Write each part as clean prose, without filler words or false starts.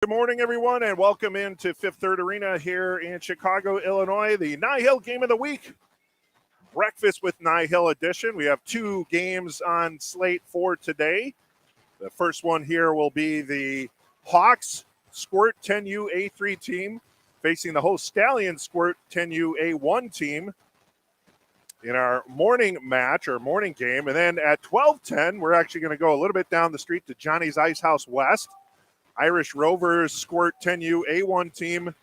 Good morning, everyone, and welcome into Fifth Third Arena here in Chicago, Illinois. The NIHL Game of the Week, Breakfast with NIHL edition. We have two games on slate for today. The first one here will be the Hawks Squirt 10U A3 team facing the host Stallions Squirt 10U A1 team in our morning match or morning game. And then at 12:10, we're actually going to go a little bit down the street to Johnny's Ice House West. Irish Rovers Squirt 10U A1 team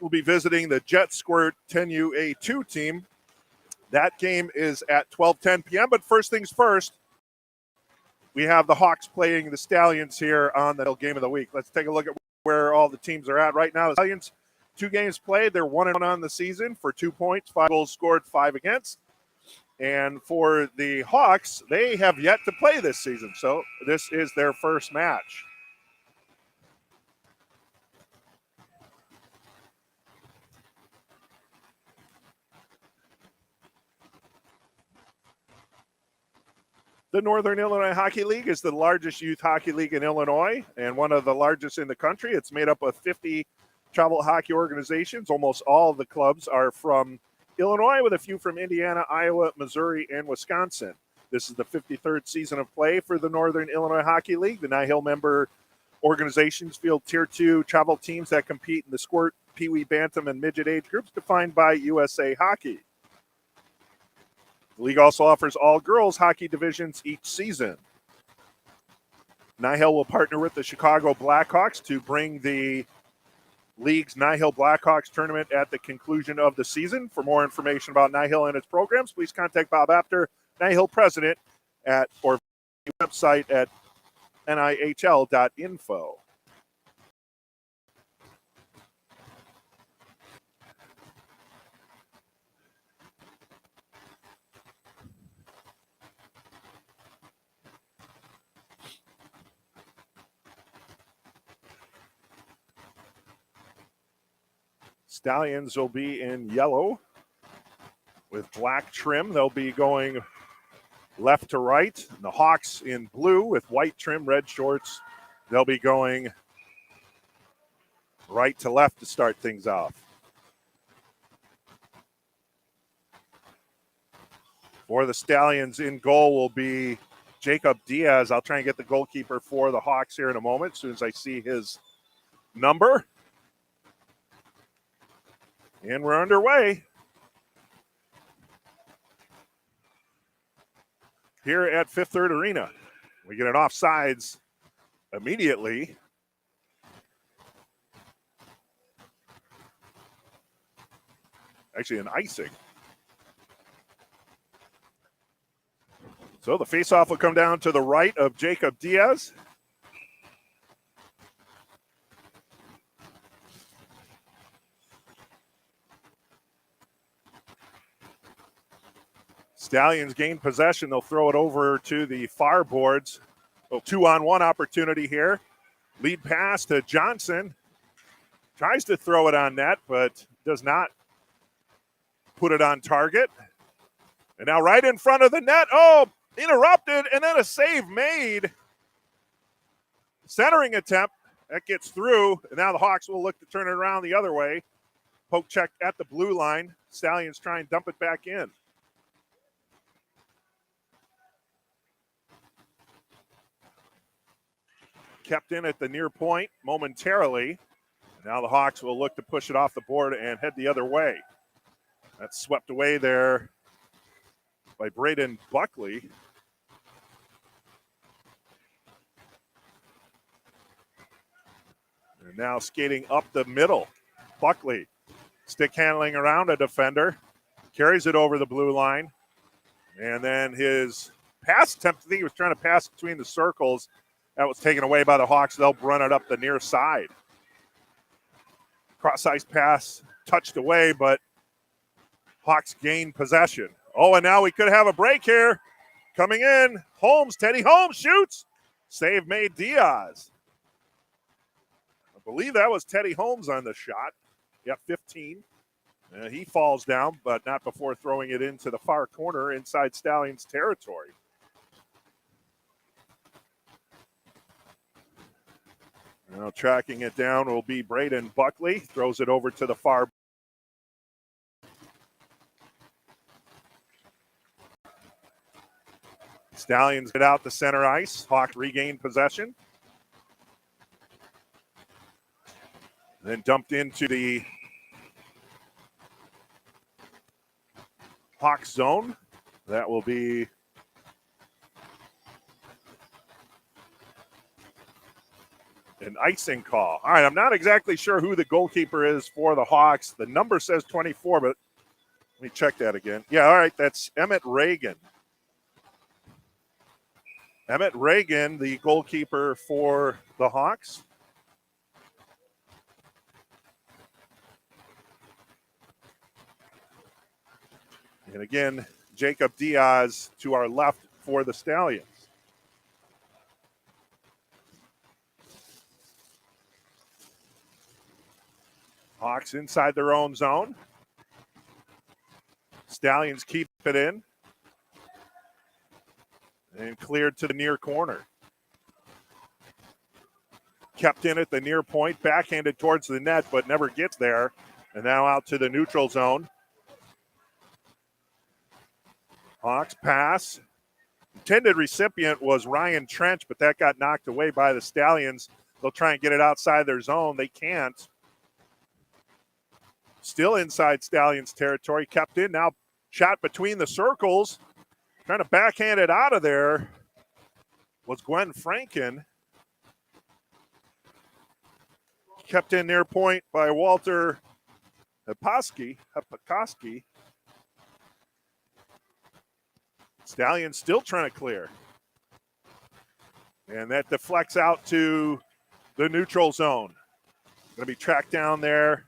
will be visiting the Jet Squirt 10U A2 team. That game is at 12:10 p.m. But first things first, we have the Hawks playing the Stallions here on the Game of the Week. Let's take a look at where all the teams are at right now. The Stallions, 2 games played. They're 1-1 on the season for 2 points, 5 goals scored, 5 against. And for the Hawks, they have yet to play this season. So this is their first match. The Northern Illinois Hockey League is the largest youth hockey league in Illinois and one of the largest in the country. It's made up of 50 travel hockey organizations. Almost all of the clubs are from Illinois, with a few from Indiana, Iowa, Missouri, and Wisconsin. This is the 53rd season of play for the Northern Illinois Hockey League. The NIHL member organizations field Tier 2 travel teams that compete in the Squirt, Pee Wee, Bantam, and Midget age groups defined by USA Hockey. The league also offers all girls hockey divisions each season. NIHL will partner with the Chicago Blackhawks to bring the league's NIHL Blackhawks tournament at the conclusion of the season. For more information about NIHL and its programs, please contact Bob Apter, NIHL president, or website at nihl.info. Stallions will be in yellow with black trim. They'll be going left to right. And the Hawks in blue with white trim, red shorts. They'll be going right to left to start things off. For the Stallions, in goal will be Jacob Diaz. I'll try and get the goalkeeper for the Hawks here in a moment as soon as I see his number. And we're underway here at Fifth Third Arena. We get an offsides immediately. Actually, an icing. So the faceoff will come down to the right of Jacob Diaz. Stallions gain possession. They'll throw it over to the far boards. A 2-on-1 opportunity here. Lead pass to Johnson. Tries to throw it on net, but does not put it on target. And now right in front of the net. Oh, interrupted, and then a save made. Centering attempt. That gets through. And now the Hawks will look to turn it around the other way. Poke check at the blue line. Stallions try and dump it back in. Kept in at the near point momentarily. Now the Hawks will look to push it off the board and head the other way. That's swept away there by Braden Buckley. And now skating up the middle. Buckley stick handling around a defender. Carries it over the blue line. And then his pass attempt, I think he was trying to pass between the circles. That was taken away by the Hawks. They'll run it up the near side. Cross-ice pass touched away, but Hawks gain possession. Oh, and now we could have a break here. Coming in, Holmes, Teddy Holmes shoots. Save made Diaz. I believe that was Teddy Holmes on the shot. Yep, 15. He falls down, but not before throwing it into the far corner inside Stallions territory. Now tracking it down will be Braden Buckley. Throws it over to the far. Stallions get out the center ice. Hawks regain possession. Then dumped into the Hawks zone. That will be an icing call. All right, I'm not exactly sure who the goalkeeper is for the Hawks. The number says 24, but let me check that again. Yeah, all right, that's Emmett Reagan. Emmett Reagan, the goalkeeper for the Hawks. And again, Jacob Diaz to our left for the Stallions. Hawks inside their own zone. Stallions keep it in. And cleared to the near corner. Kept in at the near point, backhanded towards the net, but never gets there. And now out to the neutral zone. Hawks pass. Intended recipient was Ryan Trench, but that got knocked away by the Stallions. They'll try and get it outside their zone. They can't. Still inside Stallions territory. Kept in, now shot between the circles. Trying to backhand it out of there was Gwen Franken. Kept in near point by Walter Hepakoski. Stallions still trying to clear. And that deflects out to the neutral zone. Going to be tracked down there.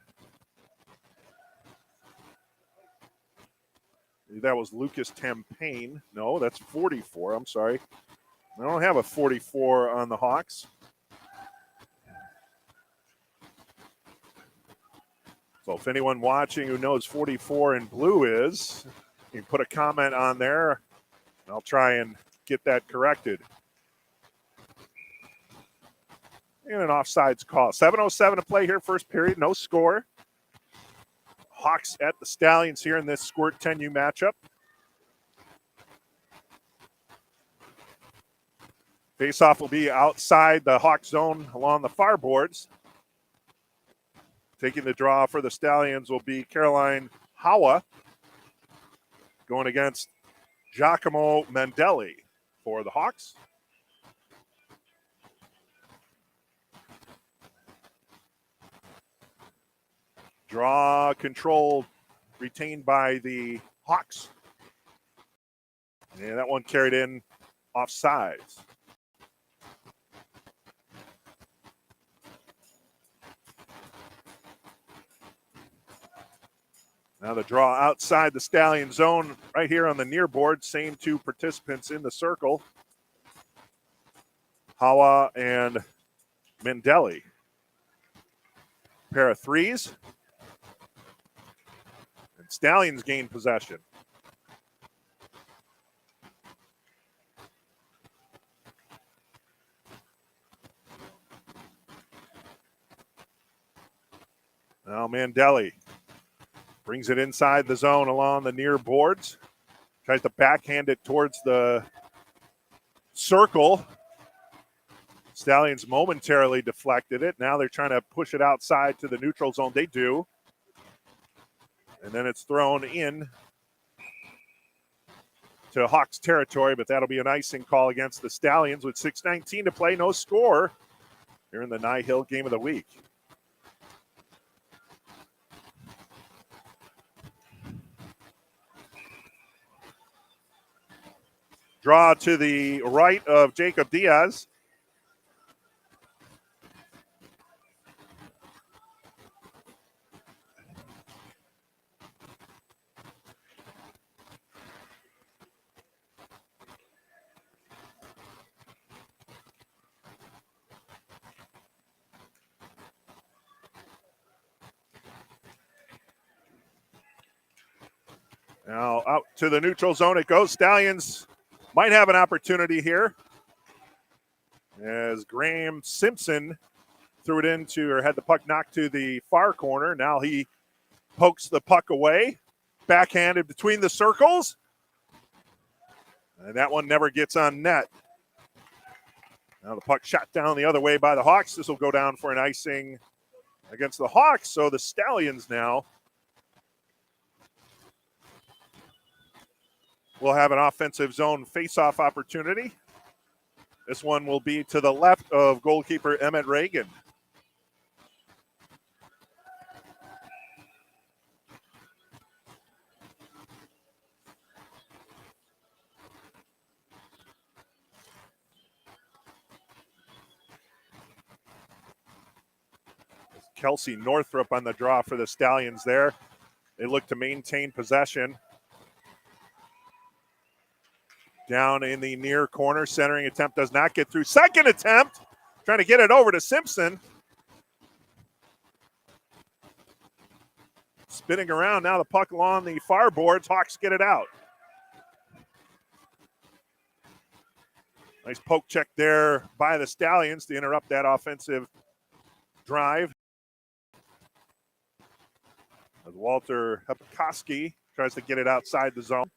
That was Lucas Tampain. No, that's 44. I'm sorry. I don't have a 44 on the Hawks. So if anyone watching who knows 44 in blue is, you can put a comment on there. I'll try and get that corrected. And an offsides call. 7:07 to play here, first period, no score. Hawks at the Stallions here in this Squirt 10U matchup. Faceoff will be outside the Hawks zone along the far boards. Taking the draw for the Stallions will be Caroline Howa, going against Giacomo Mandelli for the Hawks. Draw control retained by the Hawks. And that one carried in offsides. Now the draw outside the Stallion zone right here on the near board. Same two participants in the circle. Hawa and Mandelli. Pair of threes. And Stallions gain possession. Now Mandelli brings it inside the zone along the near boards. Tries to backhand it towards the circle. Stallions momentarily deflected it. Now they're trying to push it outside to the neutral zone. They do. And then it's thrown in to Hawks territory, but that'll be an icing call against the Stallions with 6:19 to play. No score here in the NIHL game of the week. Draw to the right of Jacob Diaz. Now out to the neutral zone it goes. Stallions might have an opportunity here as Graham Simpson threw it into, or had the puck knocked to the far corner. Now he pokes the puck away, backhanded between the circles, and that one never gets on net. Now the puck shot down the other way by the Hawks. This will go down for an icing against the Hawks, so the Stallions now will have an offensive zone face-off opportunity. This one will be to the left of goalkeeper Emmett Reagan. Kelsey Northrup on the draw for the Stallions there. They look to maintain possession. Down in the near corner, centering attempt does not get through. Second attempt, trying to get it over to Simpson. Spinning around, now the puck along the far boards. Hawks get it out. Nice poke check there by the Stallions to interrupt that offensive drive. As Walter Hepikoski tries to get it outside the zone.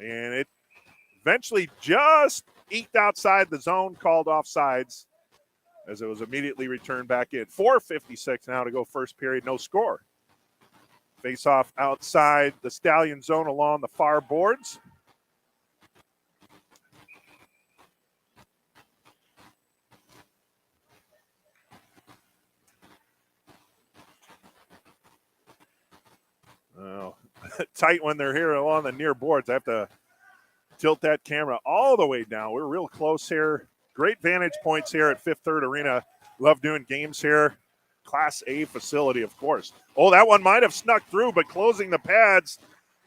And it eventually just eked outside the zone, called offsides as it was immediately returned back in. 4:56 now to go first period, no score. Face off outside the Stallion zone along the far boards. Oh, tight when they're here along the near boards. I have to tilt that camera all the way down. We're real close here. Great vantage points here at Fifth Third Arena. Love doing games here. Class A facility, of course. Oh, that one might have snuck through, but closing the pads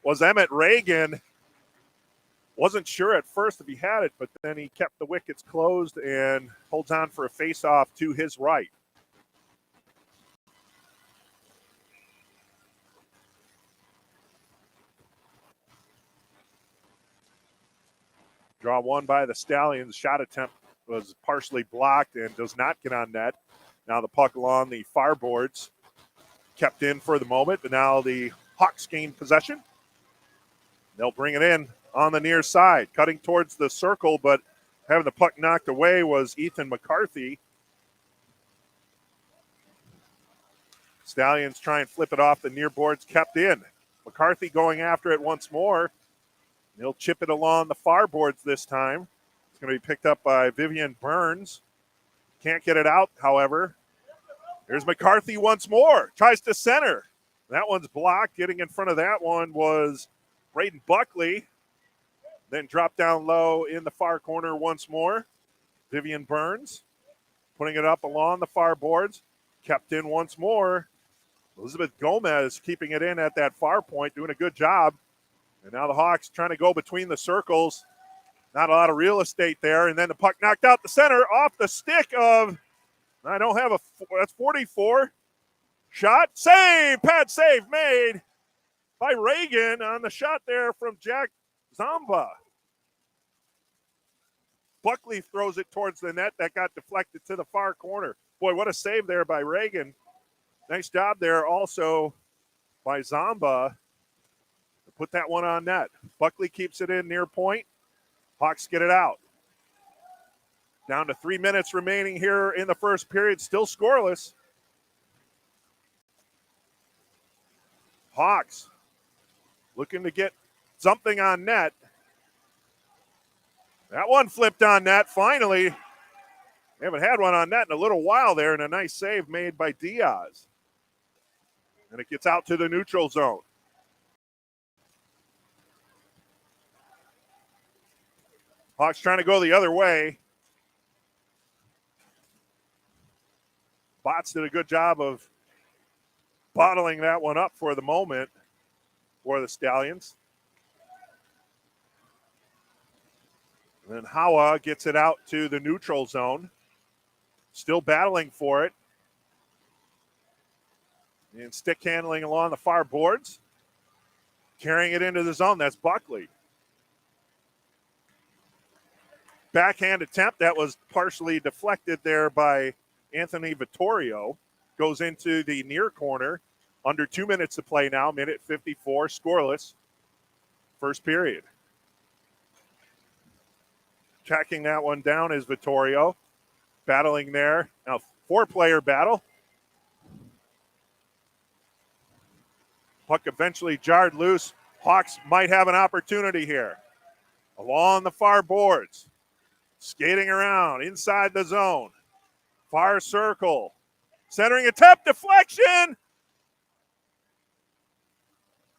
was Emmett Reagan. Wasn't sure at first if he had it, but then he kept the wickets closed and holds on for a face-off to his right. Draw one by the Stallions. Shot attempt was partially blocked and does not get on net. Now the puck along the far boards. Kept in for the moment, but now the Hawks gain possession. They'll bring it in on the near side. Cutting towards the circle, but having the puck knocked away was Ethan McCarthy. Stallions try and flip it off the near boards. Kept in. McCarthy going after it once more. He'll chip it along the far boards this time. It's going to be picked up by Vivian Burns. Can't get it out, however. Here's McCarthy once more. Tries to center. That one's blocked. Getting in front of that one was Braden Buckley. Then dropped down low in the far corner once more. Vivian Burns putting it up along the far boards. Kept in once more. Elizabeth Gomez keeping it in at that far point, doing a good job. And now the Hawks trying to go between the circles. Not a lot of real estate there. And then the puck knocked out the center off the stick of, I don't have that's 44. Shot, save, pad save made by Reagan on the shot there from Jack Zamba. Buckley throws it towards the net. That got deflected to the far corner. Boy, what a save there by Reagan. Nice job there also by Zamba. Put that one on net. Buckley keeps it in near point. Hawks get it out. Down to 3 minutes remaining here in the first period. Still scoreless. Hawks looking to get something on net. That one flipped on net finally. They haven't had one on net in a little while there, and a nice save made by Diaz. And it gets out to the neutral zone. Hawks trying to go the other way. Bots did a good job of bottling that one up for the moment for the Stallions. And then Hawa gets it out to the neutral zone. Still battling for it. And stick handling along the far boards. Carrying it into the zone. That's Buckley. Backhand attempt that was partially deflected there by Anthony Vittorio goes into the near corner. Under 2 minutes to play now, minute 54, scoreless. First period. Tracking that one down is Vittorio. Battling there. Now, 4-player battle. Puck eventually jarred loose. Hawks might have an opportunity here. Along the far boards. Skating around inside the zone. Far circle. Centering attempt, deflection.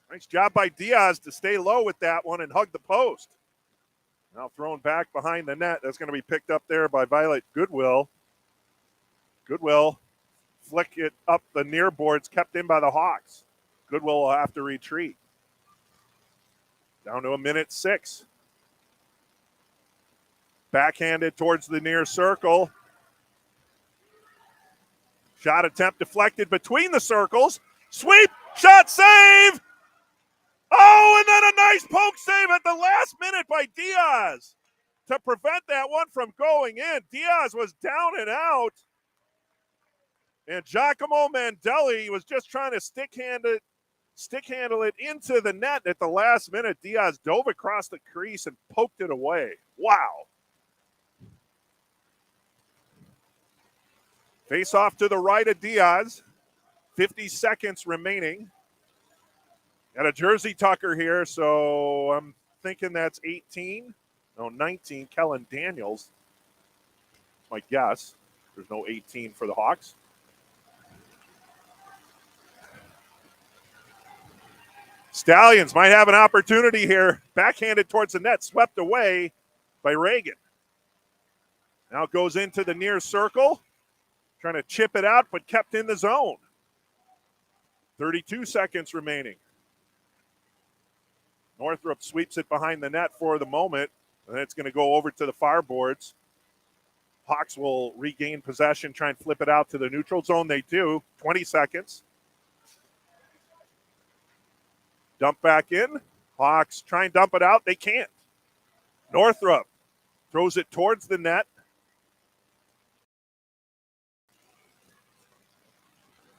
Nice job by Diaz to stay low with that one and hug the post. Now thrown back behind the net. That's going to be picked up there by Violet Goodwill. Goodwill flick it up the near boards, kept in by the Hawks. Goodwill will have to retreat. Down to a minute 6. Backhanded towards the near circle. Shot attempt deflected between the circles. Sweep, shot, save! Oh, and then a nice poke save at the last minute by Diaz to prevent that one from going in. Diaz was down and out. And Giacomo Mandelli was just trying to stick handle it into the net at the last minute. Diaz dove across the crease and poked it away. Wow. Face off to the right of Diaz. 50 seconds remaining. Got a jersey tucker here, so I'm thinking that's 18. No, 19, Kellen Daniels. That's my guess. There's no 18 for the Hawks. Stallions might have an opportunity here. Backhanded towards the net, swept away by Reagan. Now goes into the near circle. Trying to chip it out, but kept in the zone. 32 seconds remaining. Northrop sweeps it behind the net for the moment, and it's going to go over to the far boards. Hawks will regain possession, try and flip it out to the neutral zone. They do. 20 seconds. Dump back in. Hawks try and dump it out. They can't. Northrop throws it towards the net.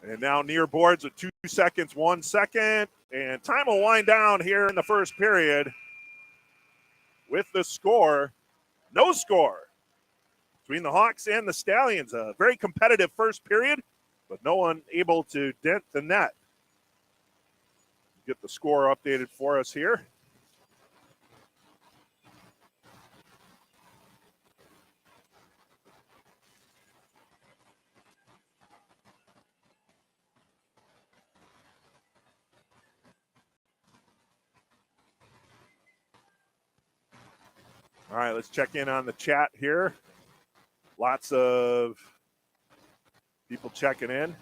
And now near boards with 2 seconds, 1 second. And time will wind down here in the first period with the score. No score between the Hawks and the Stallions. A very competitive first period, but no one able to dent the net. Get the score updated for us here. All right, let's check in on the chat here. Lots of people checking in.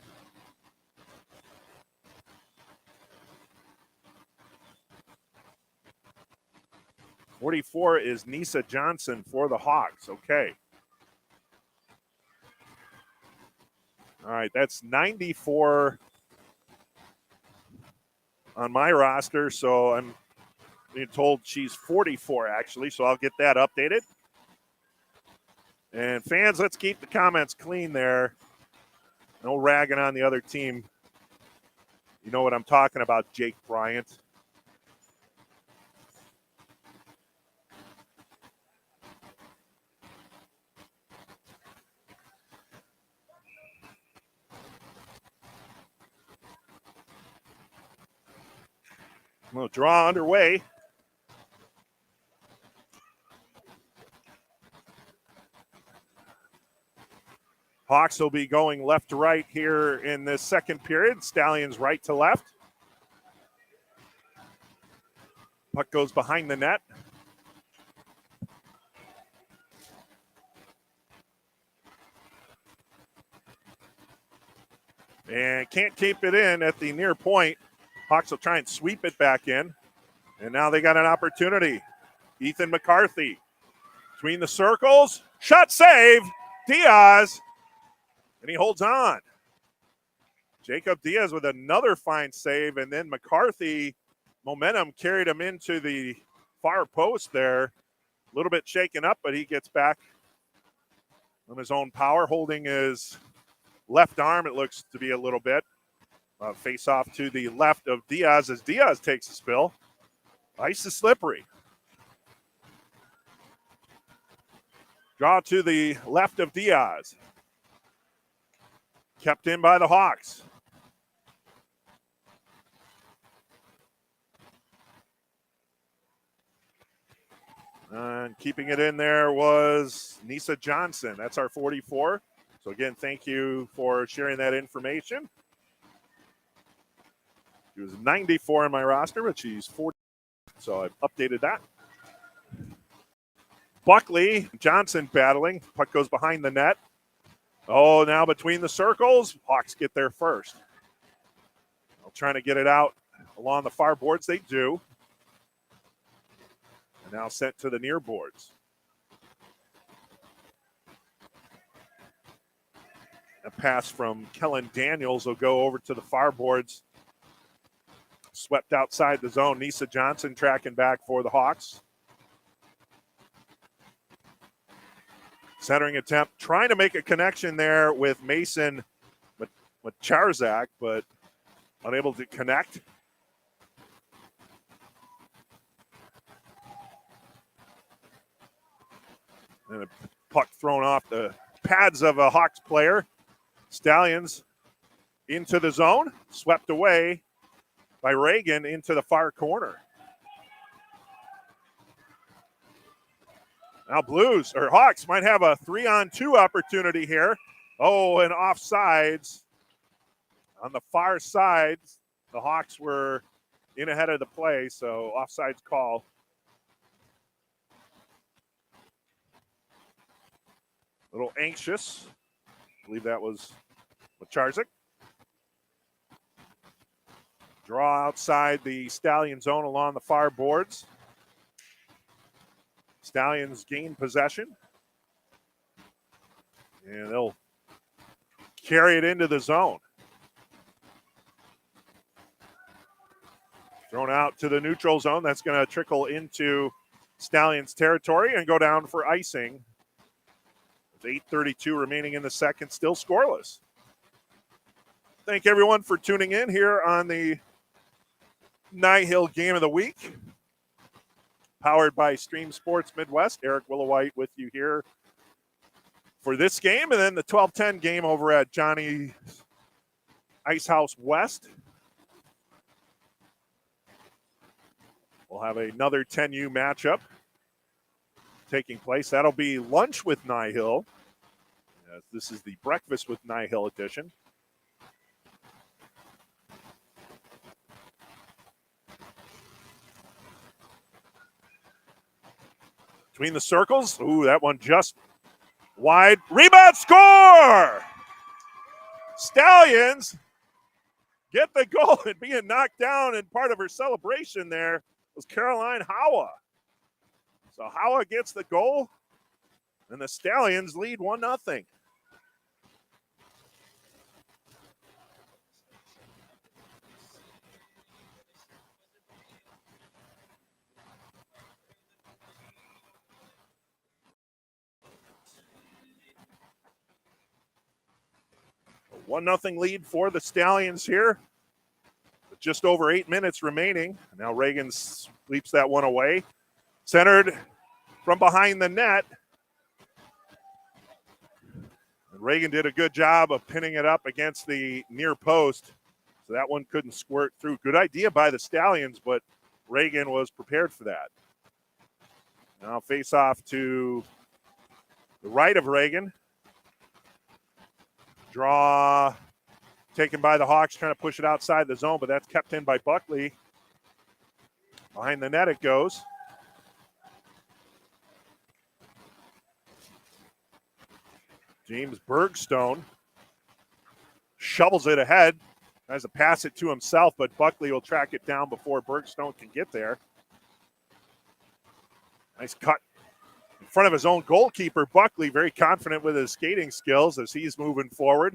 .44 is Nisa Johnson for the Hawks. Okay. All right, that's 94 on my roster, so I'm being told she's 44, actually, so I'll get that updated. And fans, let's keep the comments clean there. No ragging on the other team. You know what I'm talking about, Jake Bryant. Well, draw underway. Hawks will be going left to right here in this second period. Stallions right to left. Puck goes behind the net. And can't keep it in at the near point. Hawks will try and sweep it back in. And now they got an opportunity. Ethan McCarthy between the circles. Shot save. Diaz. And he holds on. Jacob Diaz with another fine save. And then McCarthy, momentum carried him into the far post there. A little bit shaken up, but he gets back on his own power. Holding is left arm, it looks to be a little bit. Face off to the left of Diaz as Diaz takes a spill. Ice is slippery. Draw to the left of Diaz. Kept in by the Hawks. And keeping it in there was Nisa Johnson. That's our 44. So again, thank you for sharing that information. She was 94 in my roster, but she's 40. So I've updated that. Buckley, Johnson battling. Puck goes behind the net. Oh, now between the circles. Hawks get there first. Trying to get it out along the far boards. They do. And now sent to the near boards. A pass from Kellen Daniels will go over to the far boards. Swept outside the zone. Nisa Johnson tracking back for the Hawks. Centering attempt, trying to make a connection there with Mason Charzak, but unable to connect. And a puck thrown off the pads of a Hawks player. Stallions into the zone, swept away by Reagan into the far corner. Now Hawks might have a 3-on-2 opportunity here. Oh, and offsides. On the far side, the Hawks were in ahead of the play, so offsides call. A little anxious. I believe that was Macharzik. Draw outside the Stallion zone along the far boards. Stallions gain possession. And they'll carry it into the zone. Thrown out to the neutral zone. That's going to trickle into Stallions territory and go down for icing. With 8:32 remaining in the second, still scoreless. Thank everyone for tuning in here on the NIHL Game of the Week. Powered by Stream Sports Midwest. Eric Willowhite with you here for this game. And then the 12-10 game over at Johnny Ice House West. We'll have another 10U matchup taking place. That'll be lunch with NIHL. This is the breakfast with NIHL edition. Between the circles. Ooh, that one just wide. Rebound, score! Stallions get the goal, and being knocked down, and part of her celebration there was Caroline Howa. So Howa gets the goal, and the Stallions lead 1-0. A 1-0 lead for the Stallions here. With just over 8 minutes remaining. Now Reagan sweeps that one away. Centered from behind the net. And Reagan did a good job of pinning it up against the near post. So that one couldn't squirt through. Good idea by the Stallions, but Reagan was prepared for that. Now face off to the right of Reagan. Draw taken by the Hawks, trying to push it outside the zone, but that's kept in by Buckley. Behind the net it goes. James Bergstone shovels it ahead. Tries to pass it to himself, but Buckley will track it down before Bergstone can get there. Nice cut in front of his own goalkeeper. Buckley very confident with his skating skills as he's moving forward.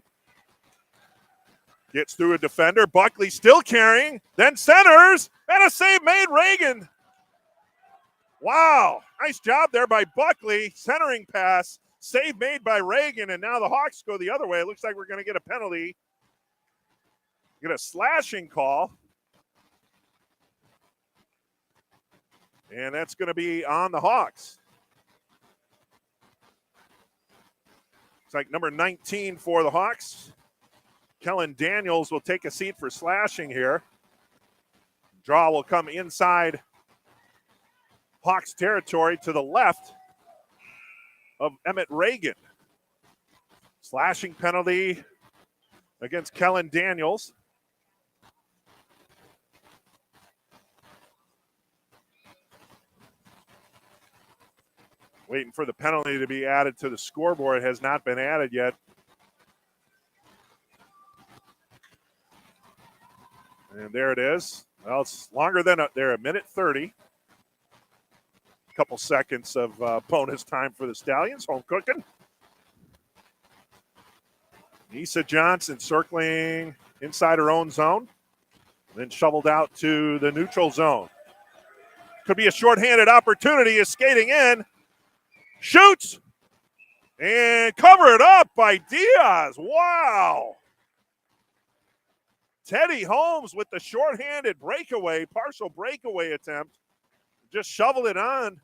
Gets through a defender. Buckley still carrying, then centers, and a save made. Reagan. Wow, nice job there by Buckley. Centering pass, Save made by Reagan, and now the Hawks go the other way. It looks like we're going to get a penalty. Get a slashing call. And that's going to be on the Hawks. It's like number 19 for the Hawks. Kellen Daniels will take a seat for slashing here. Draw will come inside Hawks territory to the left of Emmett Reagan. Slashing penalty against Kellen Daniels. Waiting for the penalty to be added to the scoreboard. It has not been added yet. And there it is. Well, it's longer than a minute 30. A couple seconds of bonus time for the Stallions. Home cooking. Nisa Johnson circling inside her own zone. Then shoveled out to the neutral zone. Could be a shorthanded opportunity. Is skating in. Shoots. And covered up by Diaz. Wow. Teddy Holmes with the shorthanded breakaway, partial breakaway attempt. Just shoveled it on.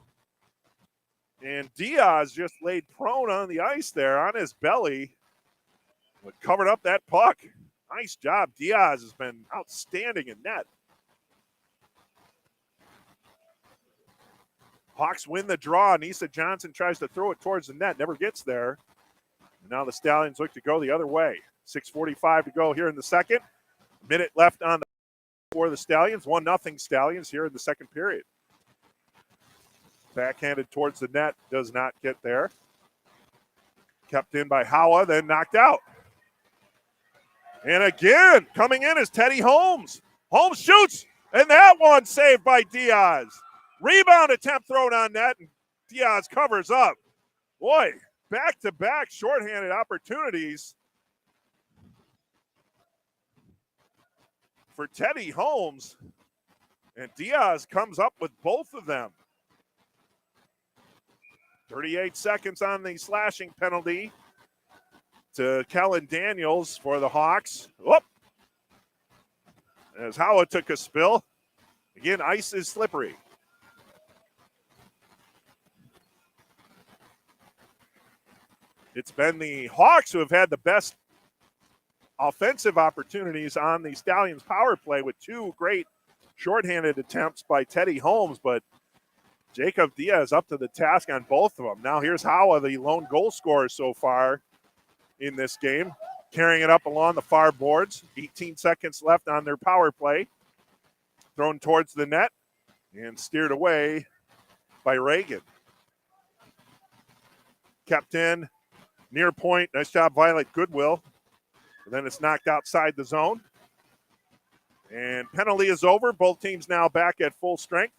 And Diaz just laid prone on the ice there on his belly. But covered up that puck. Nice job. Diaz has been outstanding in net. Hawks win the draw. Nisa Johnson tries to throw it towards the net. Never gets there. And now the Stallions look to go the other way. 6:45 to go here in the second. Minute left on for the Stallions. 1-0 Stallions here in the second period. Backhanded towards the net. Does not get there. Kept in by Howa, then knocked out. And again, coming in is Teddy Holmes. Holmes shoots, and that one saved by Diaz. Rebound attempt thrown on net, and Diaz covers up. Boy, back-to-back shorthanded opportunities for Teddy Holmes. And Diaz comes up with both of them. 38 seconds on the slashing penalty to Kellen Daniels for the Hawks. Whoop. As Howa took a spill. Again, ice is slippery. It's been the Hawks who have had the best offensive opportunities on the Stallions power play with two great shorthanded attempts by Teddy Holmes, but Jacob Diaz up to the task on both of them. Now here's Howa, the lone goal scorer so far in this game, carrying it up along the far boards. 18 seconds left on their power play. Thrown towards the net and steered away by Reagan. Kept in, near point. Nice job, Violet Goodwill. And then it's knocked outside the zone. And penalty is over. Both teams now back at full strength.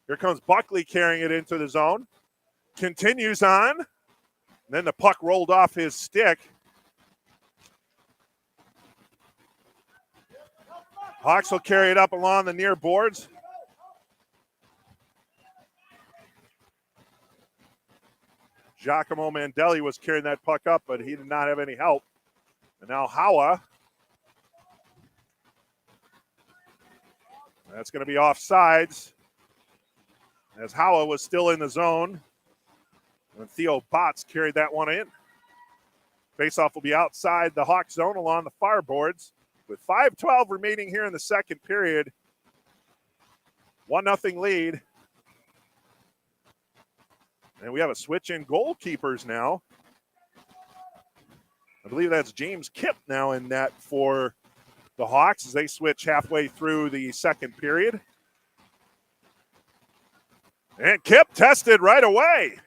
Here comes Buckley carrying it into the zone. Continues on. And then the puck rolled off his stick. Hawks will carry it up along the near boards. Giacomo Mandelli was carrying that puck up, but he did not have any help. And now Howa. That's going to be offsides, as Howa was still in the zone when Theo Botts carried that one in. Faceoff will be outside the Hawk zone along the far boards with 5:12 remaining here in the second period. 1-0 lead. And we have a switch in goalkeepers now. I believe that's James Kipp now in net for the Hawks as they switch halfway through the second period. And Kipp tested right away.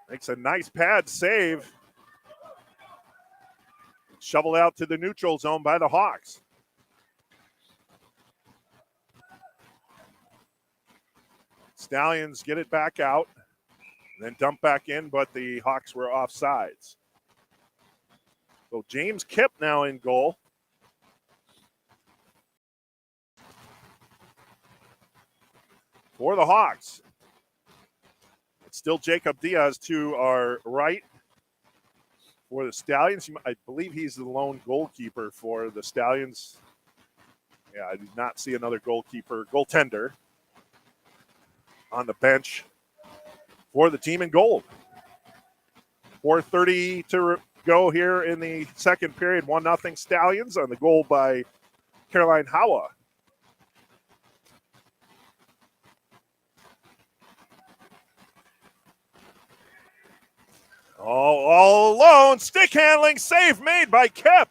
Makes a nice pad save. Shoveled out to the neutral zone by the Hawks. Stallions get it back out, then dump back in, but the Hawks were offsides. So James Kipp now in goal. for the Hawks. It's still Jacob Diaz to our right for the Stallions. I believe he's the lone goalkeeper for the Stallions. Yeah, I did not see another goaltender on the bench for the team in gold. 4:30 to go here in the second period. 1-0 Stallions on the goal by Caroline Howa. All alone. Stick handling save made by Kip.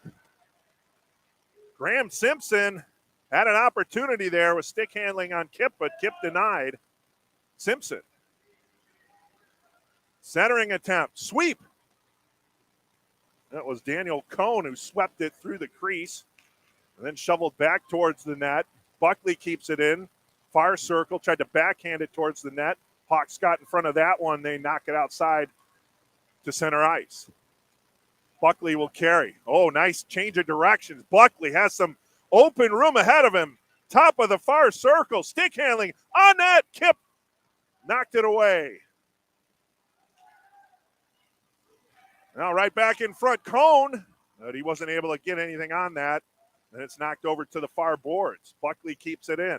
Graham Simpson had an opportunity there with stick handling on Kip, but Kip denied. Simpson. Centering attempt. Sweep. That was Daniel Cohn who swept it through the crease and then shoveled back towards the net. Buckley keeps it in. Far circle. Tried to backhand it towards the net. Hawks got in front of that one. They knock it outside to center ice. Buckley will carry. Oh, nice change of directions. Buckley has some open room ahead of him. Top of the far circle. Stick handling on that. Kip knocked it away. Now right back in front, Cone. But he wasn't able to get anything on that. And it's knocked over to the far boards. Buckley keeps it in.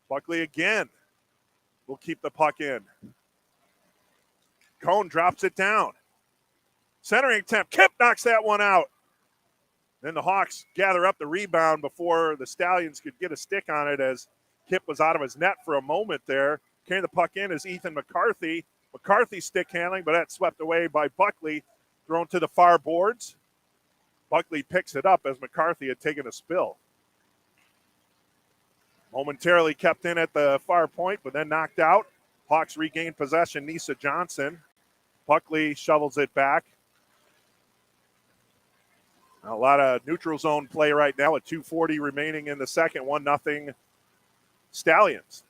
Buckley again will keep the puck in. Cone drops it down. Centering attempt. Kip knocks that one out. Then the Hawks gather up the rebound before the Stallions could get a stick on it as Kip was out of his net for a moment there. Carrying the puck in is Ethan McCarthy. McCarthy stick handling, but that's swept away by Buckley. Thrown to the far boards. Buckley picks it up as McCarthy had taken a spill. Momentarily kept in at the far point, but then knocked out. Hawks regain possession. Nisa Johnson. Buckley shovels it back. A lot of neutral zone play right now with 2:40 remaining in the second. 1-0 Stallions.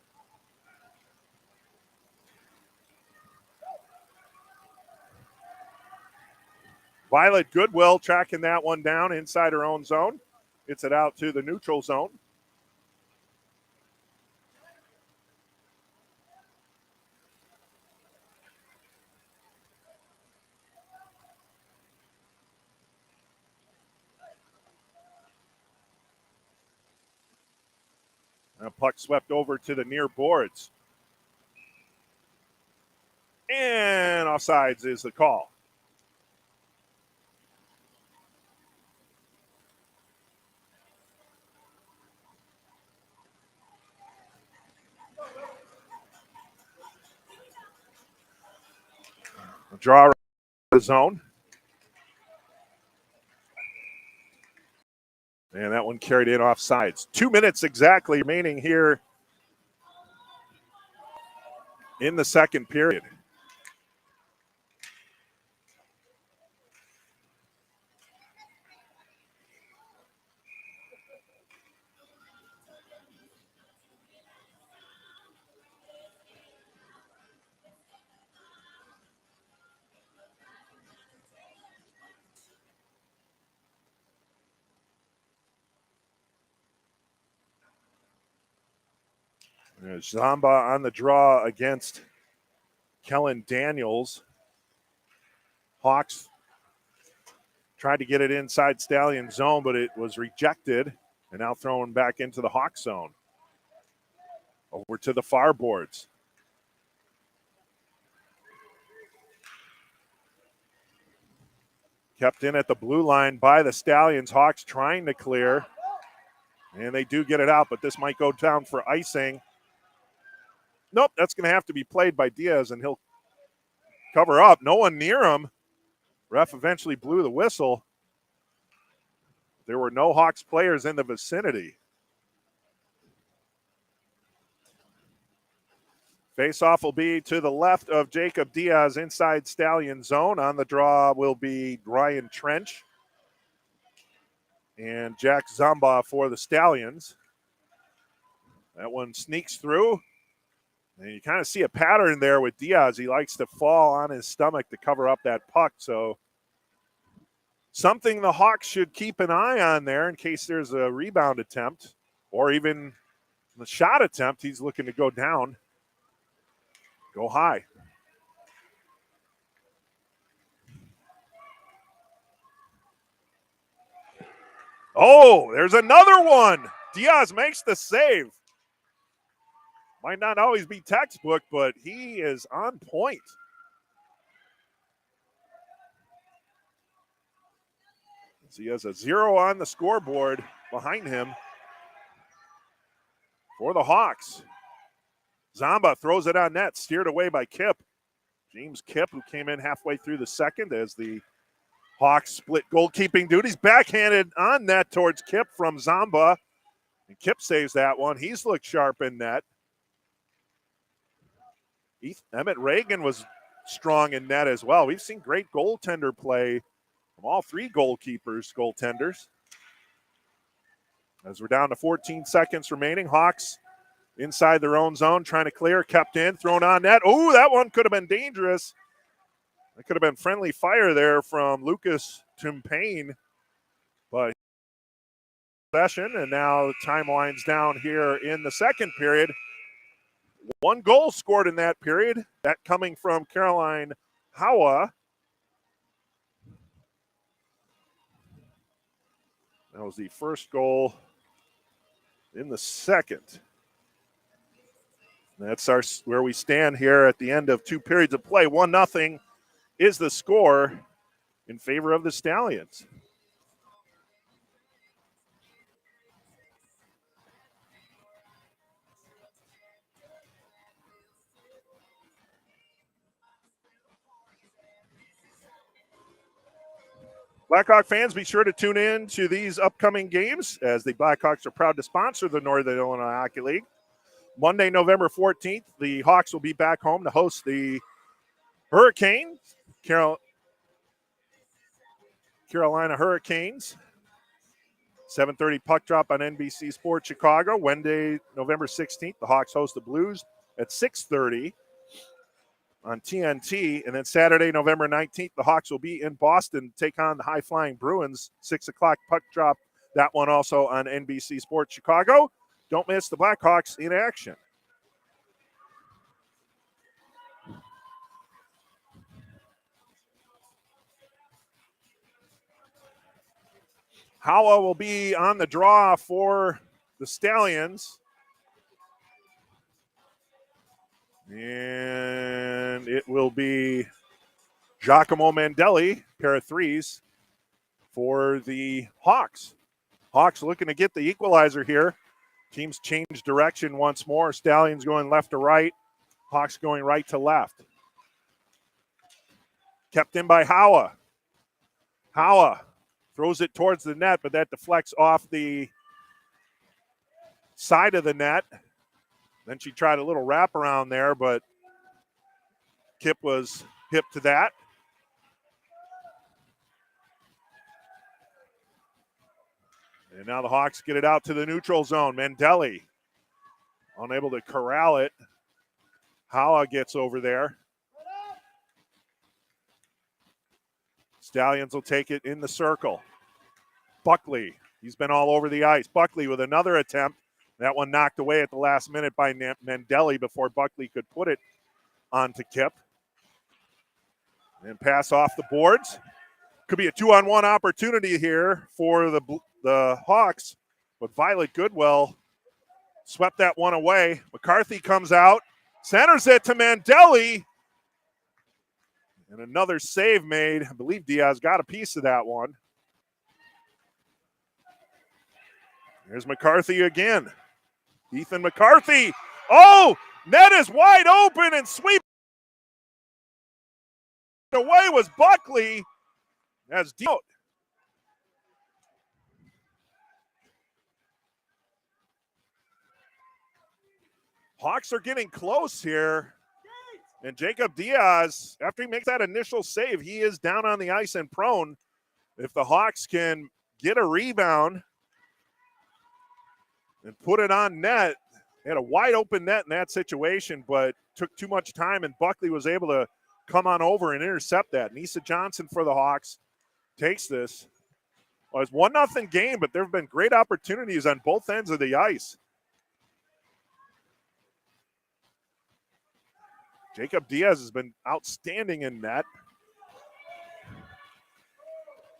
Violet Goodwill tracking that one down inside her own zone. Gets it out to the neutral zone. A puck swept over to the near boards. And offsides is the call. Draw the zone. And that one carried in offsides. 2 minutes exactly remaining here in the second period. Zamba on the draw against Kellen Daniels. Hawks tried to get it inside Stallion zone, but it was rejected and now thrown back into the Hawk zone. Over to the far boards. Kept in at the blue line by the Stallions. Hawks trying to clear. And they do get it out, but this might go down for icing. Nope, that's going to have to be played by Diaz, and he'll cover up. No one near him. Ref eventually blew the whistle. There were no Hawks players in the vicinity. Face-off will be to the left of Jacob Diaz inside Stallion zone. On the draw will be Ryan Trench and Jack Zamba for the Stallions. That one sneaks through. And you kind of see a pattern there with Diaz. He likes to fall on his stomach to cover up that puck. So something the Hawks should keep an eye on there in case there's a rebound attempt or even the shot attempt. He's looking to go down. Go high. Oh, there's another one. Diaz makes the save. Might not always be textbook, but he is on point. So he has a 0 on the scoreboard behind him for the Hawks. Zamba throws it on net, steered away by Kipp. James Kipp, who came in halfway through the second as the Hawks split goalkeeping duties. Backhanded on net towards Kipp from Zamba. And Kipp saves that one. He's looked sharp in net. Emmett Reagan was strong in net as well. We've seen great goaltender play from all three goaltenders. As we're down to 14 seconds remaining, Hawks inside their own zone, trying to clear, kept in, thrown on net. Oh, that one could have been dangerous. That could have been friendly fire there from Lucas Tumpain. But possession, and now the time winds down here in the second period. One goal scored in that period, that coming from Caroline Howa. That was the first goal in the second. That's where we stand here at the end of 2 periods of play. 1-0 is the score in favor of the Stallions. Blackhawk fans, be sure to tune in to these upcoming games as the Blackhawks are proud to sponsor the Northern Illinois Hockey League. Monday, November 14th, the Hawks will be back home to host the Hurricanes, Carolina Hurricanes. 7:30 puck drop on NBC Sports Chicago. Wednesday, November 16th, the Hawks host the Blues at 6:30 on TNT. And then Saturday, November 19th, the Hawks will be in Boston to take on the high-flying Bruins. 6 o'clock puck drop, that one also on NBC Sports Chicago. Don't miss the Blackhawks in action. Howa will be on the draw for the Stallions. And it will be Giacomo Mandelli, pair of threes, for the Hawks. Hawks looking to get the equalizer here. Teams change direction once more. Stallions going left to right. Hawks going right to left. Kept in by Howa. Howa throws it towards the net, but that deflects off the side of the net. Then she tried a little wraparound there, but Kipp was hip to that. And now the Hawks get it out to the neutral zone. Mandelli unable to corral it. Howa gets over there. Stallions will take it in the circle. Buckley, he's been all over the ice. Buckley with another attempt. That one knocked away at the last minute by Mandelli before Buckley could put it onto Kipp. And pass off the boards. Could be a 2-on-1 opportunity here for the Hawks, but Violet Goodwell swept that one away. McCarthy comes out, centers it to Mandelli, and another save made. I believe Diaz got a piece of that one. Here's McCarthy again. Ethan McCarthy. Oh, net is wide open and sweep away was Buckley as out. Hawks are getting close here. And Jacob Diaz, after he makes that initial save, he is down on the ice and prone. If the Hawks can get a rebound and put it on net, they had a wide open net in that situation, but took too much time, and Buckley was able to come on over and intercept that. Nisa Johnson for the Hawks takes this. Well, it's 1-0 game, but there have been great opportunities on both ends of the ice. Jacob Diaz has been outstanding in net.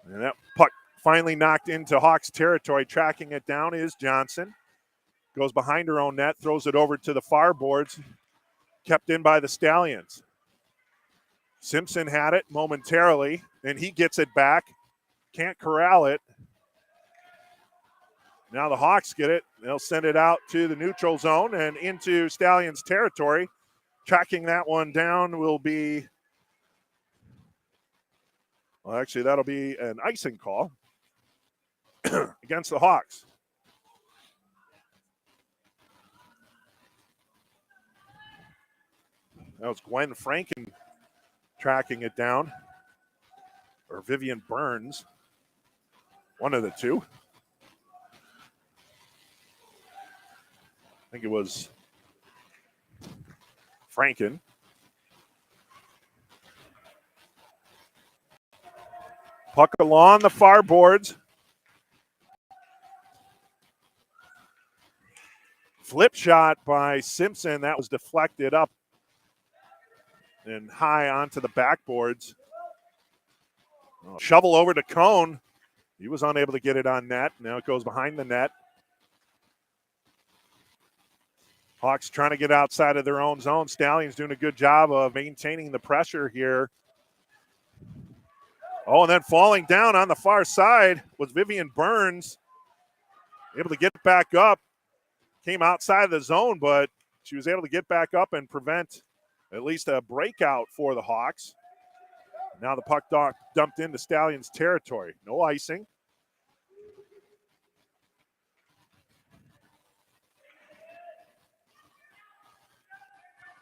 And that puck finally knocked into Hawks territory. Tracking it down is Johnson. Goes behind her own net, throws it over to the far boards. Kept in by the Stallions. Simpson had it momentarily, and he gets it back. Can't corral it. Now the Hawks get it. They'll send it out to the neutral zone and into Stallions territory. Tracking that one down will be, well, actually, that'll be an icing call against the Hawks. That was Gwen Franken tracking it down, or Vivian Burns, one of the two. I think it was Franken. Puck along the far boards. Flip shot by Simpson. That was deflected up and high onto the backboards. Shovel over to Cone. He was unable to get it on net. Now it goes behind the net. Hawks trying to get outside of their own zone. Stallions doing a good job of maintaining the pressure here. Oh, and then falling down on the far side was Vivian Burns. Able to get back up. Came outside of the zone, but she was able to get back up and prevent at least a breakout for the Hawks. Now the puck dumped into Stallions territory. No icing.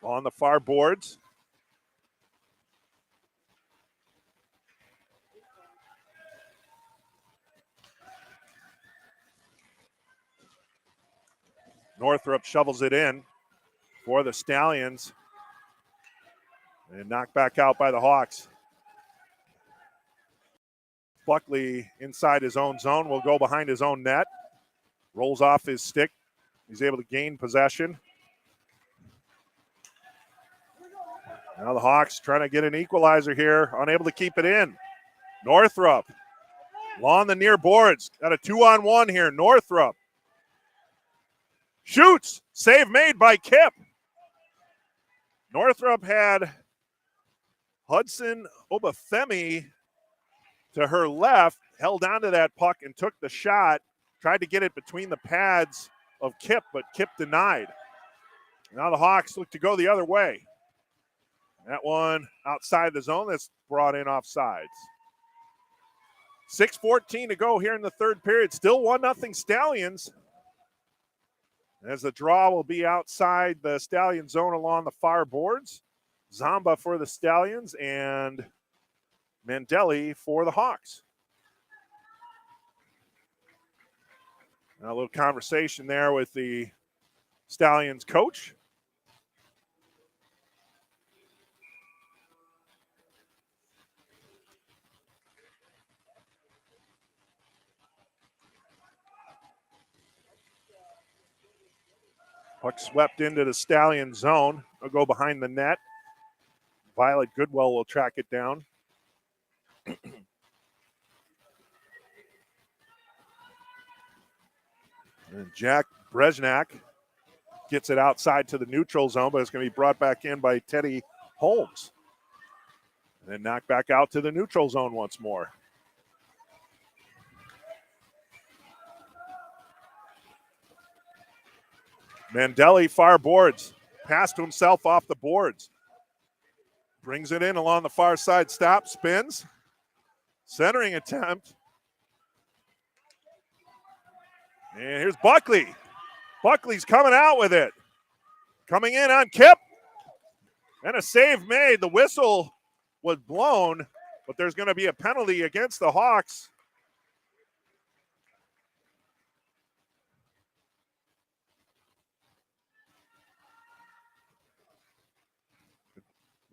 On the far boards. Northrup shovels it in for the Stallions. And knocked back out by the Hawks. Buckley inside his own zone will go behind his own net. Rolls off his stick. He's able to gain possession. Now the Hawks trying to get an equalizer here. Unable to keep it in. Northrup along the near boards. Got a 2-on-1 here. Northrup shoots. Save made by Kip. Northrup had Hudson Obafemi to her left, held onto that puck and took the shot. Tried to get it between the pads of Kip, but Kip denied. Now the Hawks look to go the other way. That one outside the zone, that's brought in offsides. 6:14 to go here in the third period. Still 1-0 Stallions. As the draw will be outside the Stallion zone along the far boards. Zamba for the Stallions and Mandelli for the Hawks. Now a little conversation there with the Stallions coach. Puck swept into the Stallion zone. I'll go behind the net. Violet Goodwell will track it down. And Jack Breznak gets it outside to the neutral zone, but it's going to be brought back in by Teddy Holmes. And then knocked back out to the neutral zone once more. Mandelli, far boards. Pass to himself off the boards. Brings it in along the far side. Stop, spins. Centering attempt. And here's Buckley. Buckley's coming out with it. Coming in on Kip. And a save made. The whistle was blown, but there's going to be a penalty against the Hawks.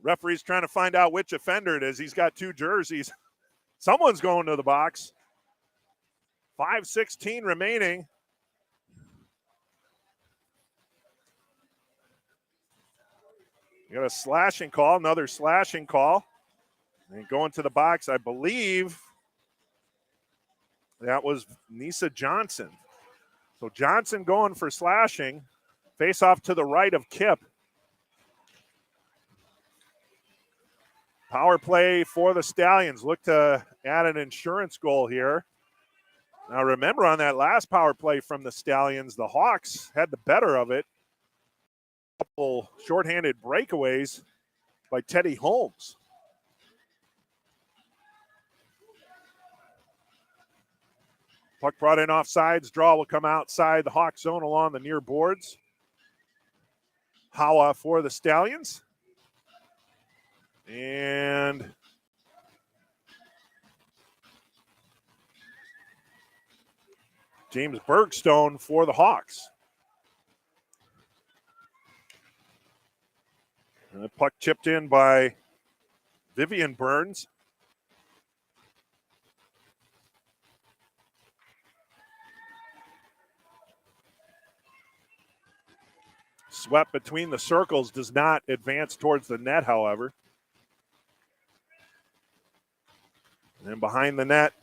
Referee's trying to find out which offender it is. He's got two jerseys. Someone's going to the box. 5:16 remaining. We got a slashing call, another slashing call. And going to the box, I believe that was Nisa Johnson. So Johnson going for slashing. Face off to the right of Kip. Power play for the Stallions. Look to add an insurance goal here. Now remember, on that last power play from the Stallions, the Hawks had the better of it. A couple shorthanded breakaways by Teddy Holmes. Puck brought in off sides. Draw will come outside the Hawk zone along the near boards. Howa for the Stallions. And James Bergstone for the Hawks. And the puck chipped in by Vivian Burns. Swept between the circles, does not advance towards the net, however. And then behind the net,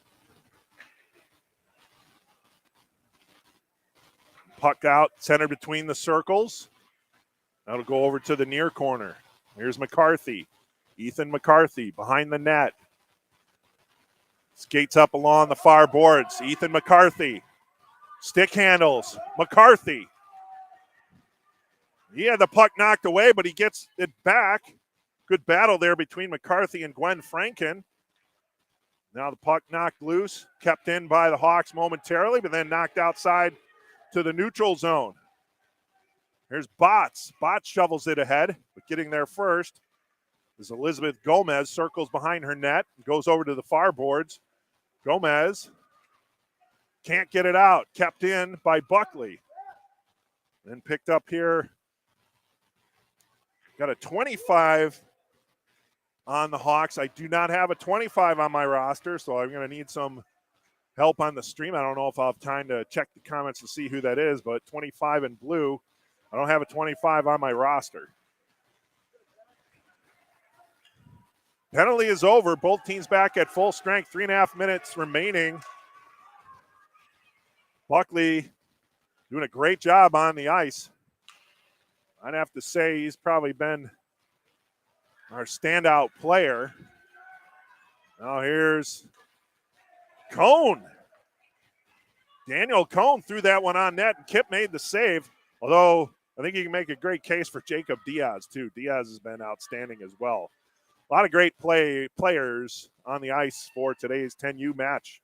puck out, center between the circles. That'll go over to the near corner. Here's McCarthy. Ethan McCarthy behind the net. Skates up along the far boards. Ethan McCarthy. Stick handles. McCarthy. He had the puck knocked away, but he gets it back. Good battle there between McCarthy and Gwen Franken. Now the puck knocked loose, kept in by the Hawks momentarily, but then knocked outside to the neutral zone. Here's Botts. Botts shovels it ahead, but getting there first is Elizabeth Gomez. Circles behind her net, goes over to the far boards. Gomez can't get it out. Kept in by Buckley. Then picked up here. Got a 25 on the Hawks. I do not have a 25 on my roster, so I'm going to need some help on the stream. I don't know if I'll have time to check the comments to see who that is, but 25 in blue. I don't have a 25 on my roster. Penalty is over. Both teams back at full strength. 3.5 minutes remaining. Buckley doing a great job on the ice. I'd have to say he's probably been our standout player. Now here's Cone. Daniel Cone threw that one on net, and Kip made the save. Although I think you can make a great case for Jacob Diaz, too. Diaz has been outstanding as well. A lot of great players on the ice for today's 10U match.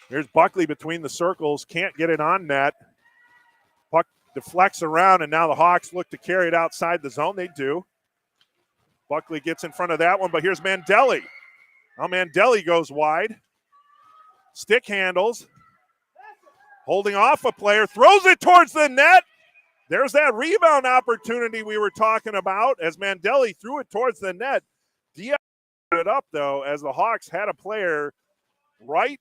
Here's Buckley between the circles. Can't get it on net. Puck deflects around, and now the Hawks look to carry it outside the zone. They do. Buckley gets in front of that one, but here's Mandelli. Now Mandelli goes wide. Stick handles. Holding off a player. Throws it towards the net. There's that rebound opportunity we were talking about as Mandelli threw it towards the net. Diaz put it up, though, as the Hawks had a player right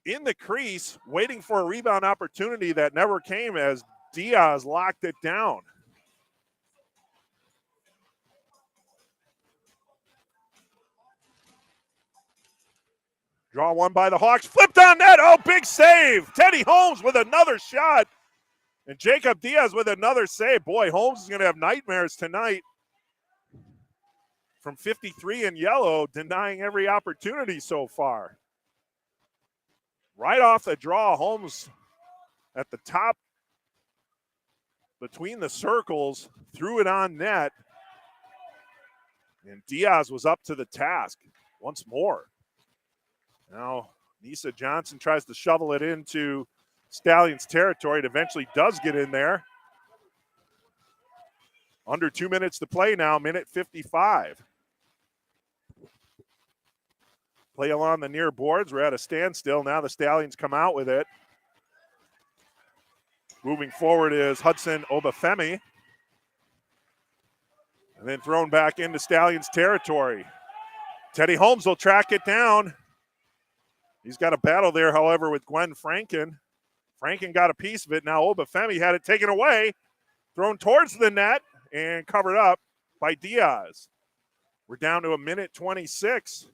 in the crease waiting for a rebound opportunity that never came as Diaz locked it down. Draw one by the Hawks. Flipped on net. Oh, big save. Teddy Holmes with another shot. And Jacob Diaz with another save. Boy, Holmes is going to have nightmares tonight. From 53 in yellow, denying every opportunity so far. Right off the draw, Holmes at the top between the circles, threw it on net. And Diaz was up to the task once more. Now, Nisa Johnson tries to shovel it into Stallions territory. It eventually does get in there. Under 2 minutes to play now, minute 55. Play along the near boards. We're at a standstill. Now the Stallions come out with it. Moving forward is Hudson Obafemi. And then thrown back into Stallions territory. Teddy Holmes will track it down. He's got a battle there, however, with Gwen Franken. Franken got a piece of it. Now Obafemi had it taken away. Thrown towards the net. and covered up by Diaz. We're down to a minute 26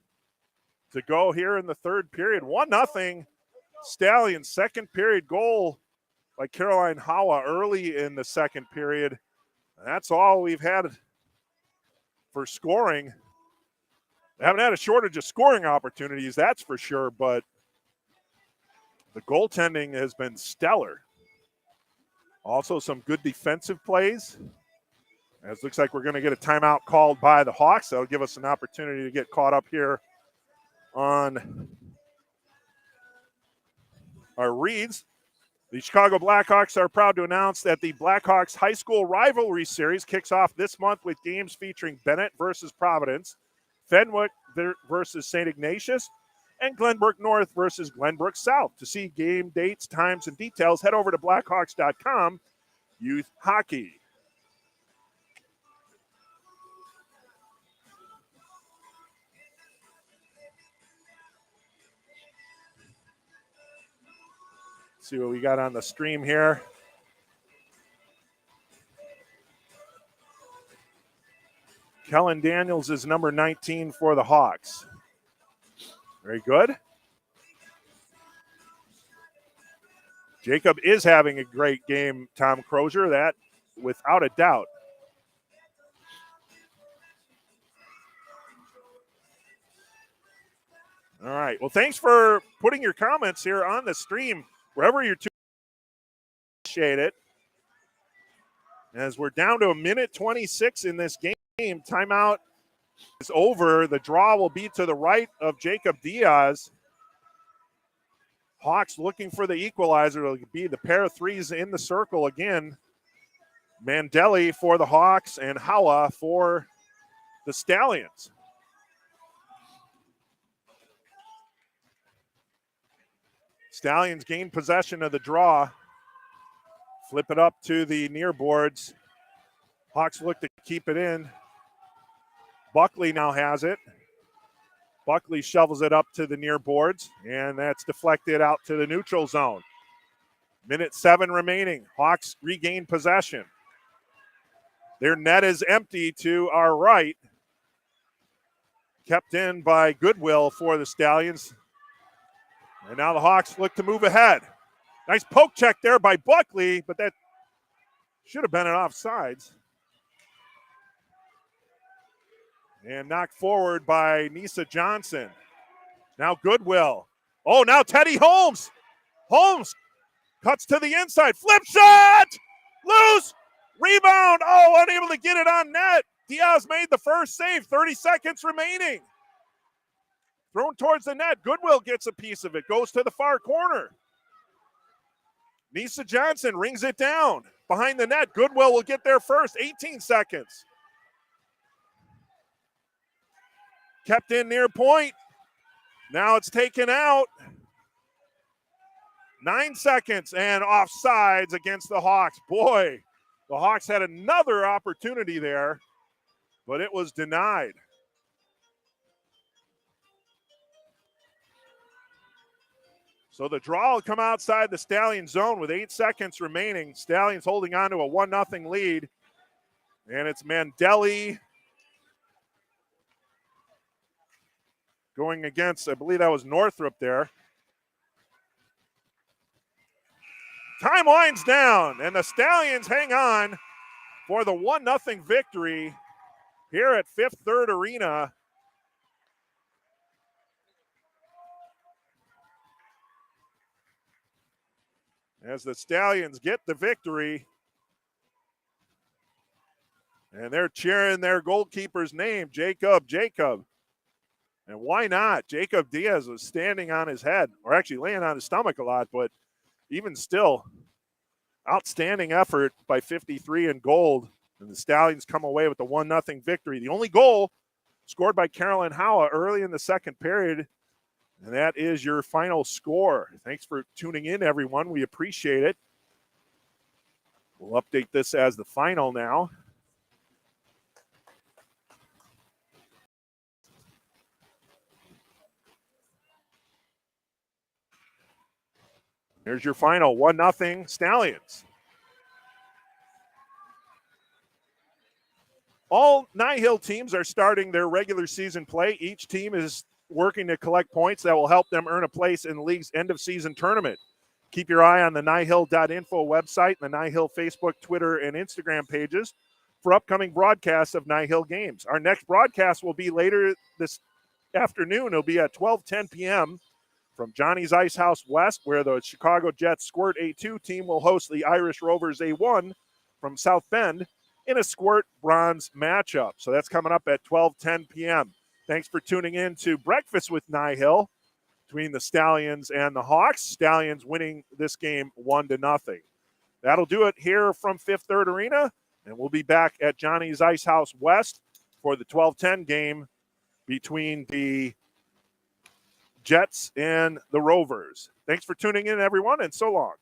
to go here in the third period. 1-0 Stallions. Second period goal by Caroline Hawa early in the second period. That's all we've had for scoring. We haven't had a shortage of scoring opportunities, that's for sure, but the goaltending has been stellar. Also some good defensive plays. As looks like we're going to get a timeout called by the Hawks. That'll give us an opportunity to get caught up here on our reads. The Chicago Blackhawks are proud to announce that the Blackhawks High School Rivalry Series kicks off this month with games featuring Bennett versus Providence, Fenwick versus St. Ignatius, and Glenbrook North versus Glenbrook South. To see game dates, times, and details, head over to blackhawks.com. Youth Hockey. See what we got on the stream here. Kellen Daniels is number 19 for the Hawks. Very good. Jacob is having a great game, Tom Crozier, that without a doubt. All right. Well, thanks for putting your comments here on the stream, wherever you're tuning. Appreciate it. As we're down to a minute 26 in this game, timeout is over. The draw will be to the right of Jacob Diaz. Hawks looking for the equalizer. It'll be the pair of threes in the circle again. Mandelli for the Hawks and Hawa for the Stallions. Stallions gain possession of the draw. Flip it up to the near boards. Hawks look to keep it in. Buckley now has it. Buckley shovels it up to the near boards, and that's deflected out to the neutral zone. Minute 7 remaining. Hawks regain possession. Their net is empty to our right. Kept in by Goodwill for the Stallions. And now the Hawks look to move ahead. Nice poke check there by Buckley, but that should have been an offsides. And knocked forward by Nisa Johnson. Now Goodwill. Oh, now Teddy Holmes. Holmes cuts to the inside. Flip shot! Loose! Rebound! Oh, unable to get it on net. Diaz made the first save. 30 seconds remaining. Thrown towards the net. Goodwill gets a piece of it. Goes to the far corner. Nisa Johnson rings it down. Behind the net. Goodwill will get there first. 18 seconds. Kept in near point. Now it's taken out. 9 seconds and offsides against the Hawks. Boy, the Hawks had another opportunity there, but it was denied. So the draw will come outside the Stallion zone with 8 seconds remaining. Stallions holding on to a 1-0 lead. And it's Mandelli going against, I believe that was Northrop there. Time winds down, and the Stallions hang on for the 1-0 victory here at Fifth Third Arena. As the Stallions get the victory, and they're cheering their goalkeeper's name, Jacob. And why not? Jacob Diaz was standing on his head, or actually laying on his stomach a lot, but even still, outstanding effort by 53 in gold. And the Stallions come away with the 1-0 victory. The only goal scored by Carolyn Howa early in the second period. And that is your final score. Thanks for tuning in, everyone. We appreciate it. We'll update this as the final now. Here's your final, 1-0 Stallions. All NIHL teams are starting their regular season play. Each team is working to collect points that will help them earn a place in the league's end-of-season tournament. Keep your eye on the NIHL.info website and the NIHL Facebook, Twitter, and Instagram pages for upcoming broadcasts of NIHL games. Our next broadcast will be later this afternoon. It'll be at 12:10 p.m. from Johnny's Ice House West, where the Chicago Jets Squirt 10U team will host the Irish Rovers A1 from South Bend in a Squirt Bronze matchup. So that's coming up at 12:10 p.m. Thanks for tuning in to Breakfast with NIHL between the Stallions and the Hawks. Stallions winning this game 1-0. That'll do it here from Fifth Third Arena, and we'll be back at Johnny's Ice House West for the 12:10 game between the Jets and the Rovers. Thanks for tuning in, everyone, and so long.